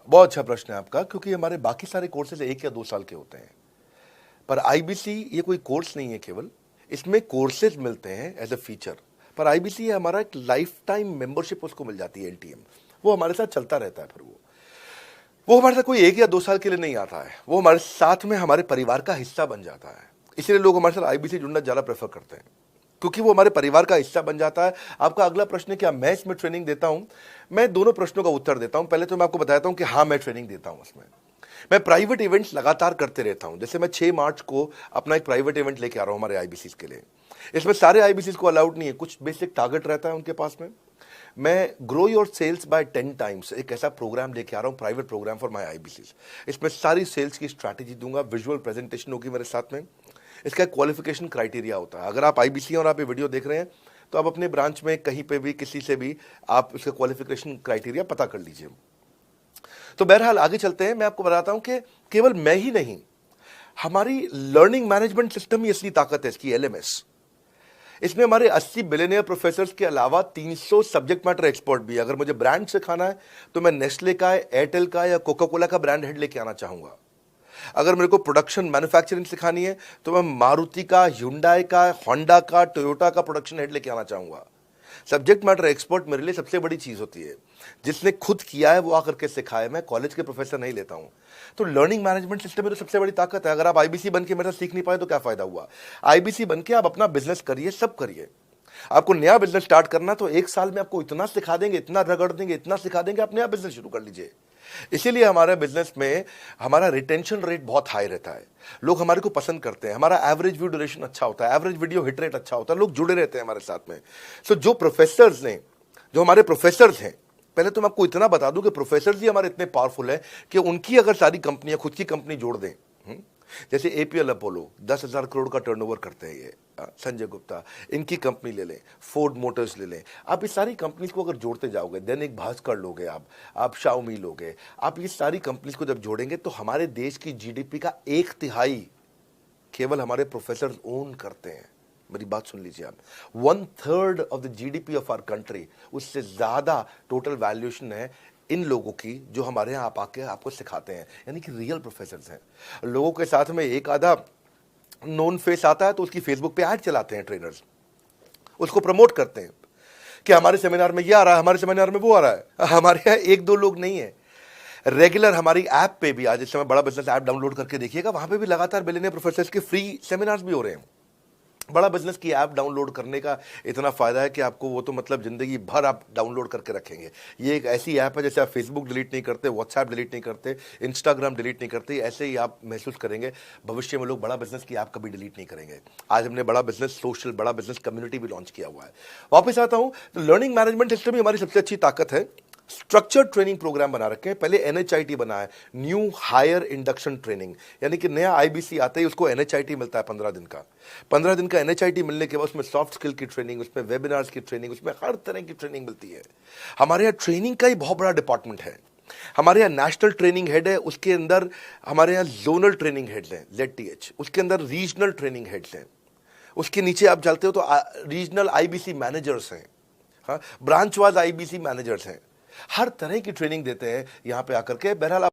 बहुत अच्छा प्रश्न है आपका, क्योंकि हमारे बाकी सारे कोर्सेज 1 या 2 साल के होते हैं, पर आईबीसी ये कोई कोर्स नहीं है केवल, इसमें कोर्सेज मिलते हैं एज अ फीचर। पर आईबीसी ये हमारा एक लाइफ टाइम मेंबरशिप उसको मिल जाती है, एलटीएम, वो हमारे साथ चलता रहता है। फिर वो हमारे साथ कोई 1 या 2 साल के लिए नहीं आता है, वो हमारे साथ में हमारे परिवार का हिस्सा बन जाता है। इसलिए लोग हमारे साथ आईबीसी जुड़ना ज़्यादा प्रेफर करते हैं, क्योंकि वो हमारे परिवार का हिस्सा बन जाता है। आपका अगला प्रश्न है क्या मैं इसमें ट्रेनिंग देता हूं? मैं दोनों प्रश्नों का उत्तर देता हूं। पहले तो मैं आपको बताता हूं कि हाँ, मैं ट्रेनिंग देता हूं इसमें। मैं प्राइवेट इवेंट्स लगातार करते रहता हूं। जैसे मैं 6 मार्च को अपना एक प्राइवेट इवेंट लेके आ रहा हूं हमारे आईबीसी के लिए। इसमें सारे आईबीसी को अलाउड नहीं है, कुछ बेसिक टारगेट रहता है उनके पास में। मैं grow your sales by 10 times एक ऐसा प्रोग्राम लेके आ रहा हूं, private program for my IBC. इसमें सारी सेल्स की स्ट्रैटेजी दूंगा, विजुअल प्रेजेंटेशन होगी मेरे साथ में। इसका क्वालिफिकेशन क्राइटेरिया होता है। अगर आप आईबीसी और आप ये वीडियो देख रहे हैं तो आप अपने ब्रांच में कहीं पे भी किसी से भी आप इसका क्वालिफिकेशन क्राइटेरिया पता कर लीजिए। तो बहरहाल आगे चलते हैं। मैं आपको बताता हूं कि केवल मैं ही नहीं, हमारी लर्निंग मैनेजमेंट सिस्टम ही असली ताकत है इसकी, एलएमएस। इसमें हमारे 80 बिलियनियर प्रोफेसर्स के अलावा 300 सब्जेक्ट मैटर एक्सपर्ट भी है। अगर मुझे ब्रांड सिखाना है तो मैं नेस्ले का, एयरटेल का या कोका कोला का ब्रांड हेड लेके आना चाहूंगा। अगर मेरे को प्रोडक्शन मैन्युफैक्चरिंग सिखानी है तो मैं मारुति का, ह्युंडई का, होंडा का, टोयोटा का प्रोडक्शन हेड लेके आना चाहूंगा। सब्जेक्ट मैटर एक्सपर्ट मेरे लिए सबसे बड़ी चीज होती है। जिसने खुद किया है वो आकर के सिखाए। मैं कॉलेज के प्रोफेसर नहीं लेता हूं। तो लर्निंग मैनेजमेंट सिस्टम में तो सबसे बड़ी ताकत है। अगर आप आईबीसी बन के मेरे साथ सीख नहीं पाए तो क्या फायदा हुआ? आईबीसी बन के आप अपना बिजनेस करिए, सब करिए। आपको नया बिजनेस स्टार्ट करना तो 1 साल में आपको इतना सिखा देंगे, इतना रगड़ देंगे, इतना सिखा देंगे, आप नया बिजनेस शुरू कर लीजिए। इसीलिए हमारे बिजनेस में हमारा रिटेंशन रेट बहुत हाई रहता है। लोग हमारे को पसंद करते हैं। हमारा एवरेज व्यू ड्यूरेशन अच्छा होता है, एवरेज वीडियो हिट रेट अच्छा होता है, लोग जुड़े रहते हैं हमारे साथ में। सो जो प्रोफेसर्स ने, जो हमारे प्रोफेसर्स हैं, पहले तो मैं आपको इतना बता दूं कि प्रोफेसर्स ही हमारे इतने पावरफुल हैं कि उनकी अगर सारी कंपनियां खुद की कंपनी जोड़ दें, जैसे एपीएल अपोलो 10,000 करोड़ का टर्नओवर करते हैं ये, संजय गुप्ता, इनकी कंपनी ले लें, फोर्ड मोटर्स ले लें। आप इस सारी कंपनीज को अगर जोड़ते जाओगे, दैनिक भास्कर लोगे, आप शाओमी लोगे, आप ये सारी कंपनीज को जब जोड़ेंगे तो हमारे देश की जीडीपी का 1/3 केवल हमारे प्रोफेसर ओन करते हैं। मेरी बात सुन लीजिए आप, 1/3 of the GDP of our country, उससे ज्यादा टोटल वैल्यूएशन है इन लोगों की जो हमारे यहाँ आप आके आपको सिखाते हैं, यानी कि रियल प्रोफेसर्स हैं। लोगों के साथ में एक आधा नोन फेस आता है तो उसकी फेसबुक पे ऐड चलाते हैं ट्रेनर्स, उसको प्रमोट करते हैं कि हमारे सेमिनार में ये आ रहा है, हमारे सेमिनार में वो आ रहा है। हमारे यहाँ 1-2 लोग नहीं है, रेगुलर हमारी ऐप पे भी, आज इस समय बड़ा बिजनेस ऐप डाउनलोड करके देखिएगा, वहां पे भी लगातार बिलियनियर प्रोफेसर्स के फ्री सेमिनार्स भी हो रहे हैं। बड़ा बिजनेस की ऐप डाउनलोड करने का इतना फायदा है कि आपको वो तो मतलब जिंदगी भर आप डाउनलोड करके रखेंगे। ये एक ऐसी ऐप है जैसे आप फेसबुक डिलीट नहीं करते, व्हाट्सएप डिलीट नहीं करते, इंस्टाग्राम डिलीट नहीं करते, ऐसे ही आप महसूस करेंगे भविष्य में लोग बड़ा बिजनेस की ऐप कभी डिलीट नहीं करेंगे। आज हमने बड़ा बिजनेस सोशल, बड़ा बिजनेस कम्युनिटी भी लॉन्च किया हुआ है। वापस आता हूं तो लर्निंग मैनेजमेंट सिस्टम ही हमारी सबसे अच्छी ताकत है। स्ट्रक्चर्ड ट्रेनिंग प्रोग्राम बना रखे हैं। पहले एनएचआईटी बना है, न्यू हायर इंडक्शन ट्रेनिंग, यानी कि नया आईबीसी आता है उसको एनएचआईटी मिलता है 15 दिन का। 15 दिन का एनएचआईटी मिलने के बाद उसमें सॉफ्ट स्किल की ट्रेनिंग, उसमें वेबिनार्स की ट्रेनिंग, उसमें हर तरह की ट्रेनिंग मिलती है। हमारे यहाँ ट्रेनिंग का ही बहुत बड़ा डिपार्टमेंट है। हमारे यहाँ नेशनल ट्रेनिंग हेड है, उसके अंदर हमारे यहाँ जोनल ट्रेनिंग हेड्स हैं, ZTH, उसके अंदर रीजनल ट्रेनिंग हेड्स हैं, उसके नीचे आप चलते हो तो रीजनल आईबीसी मैनेजर्स हैं, हाँ, ब्रांच वाइज आईबीसी मैनेजर्स हैं। हर तरह की ट्रेनिंग देते हैं यहाँ पे आकर के। बहरहाल